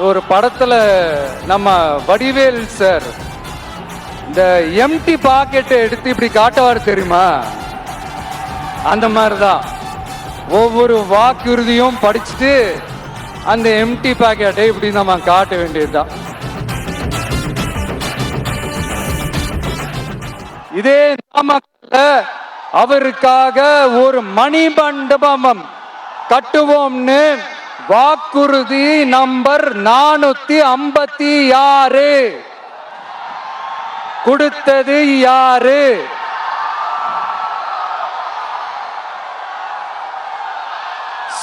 ஒரு படத்துல நம்ம வடிவேல் சார் இந்த எம்டி பாக்கெட்டை எடுத்து இப்படி காட்டுவார் தெரியுமா? அந்த மாதிரிதான் ஒவ்வொரு வாக்குறுதியும் படிச்சுட்டு அந்த எம்டி பாக்கெட்டை இப்படி நம்ம காட்ட வேண்டியதுதான். இதே நாமக்கல்ல அவருக்காக ஒரு மணிமண்டபம் கட்டுவோம்னு வாக்குறுதி நம்பர் 456 கொடுத்தது யாரு?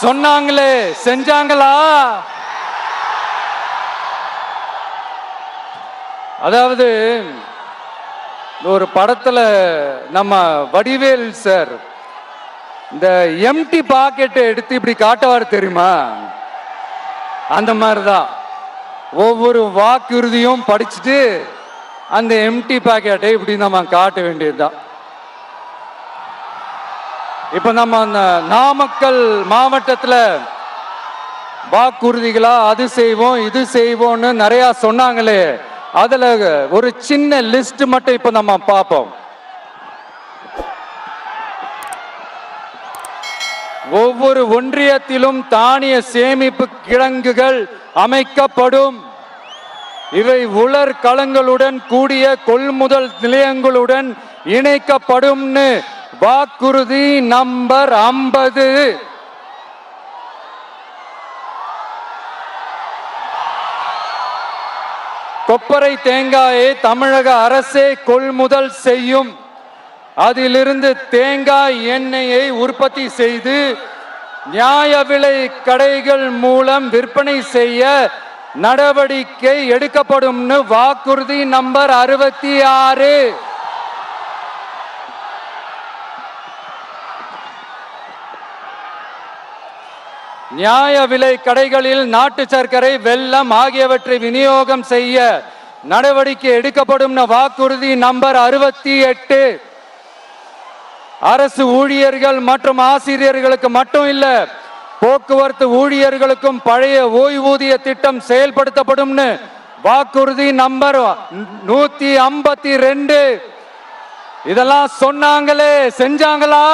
சொன்னாங்களே, செஞ்சாங்களா? அதாவது ஒரு படத்துல நம்ம வடிவேல் சார் இந்த எம்டி பாக்கெட்டை எடுத்து இப்படி காட்டுவார் தெரியுமா? அந்த மாதிரிதான் ஒவ்வொரு வாக்குறுதியும் படிச்சுட்டு அந்த எம்டி பாக்கெட்டை இப்படி நம்ம காட்ட வேண்டியதுதான். இப்ப நம்ம அந்த நாமக்கல் மாவட்டத்தில் வாக்குறுதிகளா அது செய்வோம் இது செய்வோம்னு நிறைய சொன்னாங்களே, அதுல ஒரு சின்ன லிஸ்ட் மட்டும் இப்ப நம்ம பார்ப்போம். ஒவ்வொரு ஒன்றியத்திலும் தானிய சேமிப்பு கிடங்குகள் அமைக்கப்படும். இவை உலர் களங்களுடன் கூடிய கொள்முதல் நிலையங்களுடன் இணைக்கப்படும். வாக்குறுதி நம்பர் 50. கொப்பரை தேங்காயை தமிழக அரசே கொள்முதல் செய்யும். அதிலிருந்து தேங்காய் எண்ணெயை உற்பத்தி செய்து நியாய விலை கடைகள் மூலம் விற்பனை செய்ய நடவடிக்கை எடுக்கப்படும். வாக்குறுதி நம்பர் 66. நியாய விலை கடைகளில் நாட்டு சர்க்கரை, வெல்லம் ஆகியவற்றை விநியோகம் செய்ய நடவடிக்கை எடுக்கப்படும். வாக்குறுதி நம்பர் 68. அரசு ஊழியர்கள் மற்றும் ஆசிரியர்களுக்கு மட்டும் இல்ல, போக்குவரத்து ஊழியர்களுக்கும் பழைய ஓய்வூதிய திட்டம் செயல்படுத்தப்படும். வாக்குறுதி நம்பர் 152. இதெல்லாம் சொன்னாங்களே, செஞ்சாங்களா?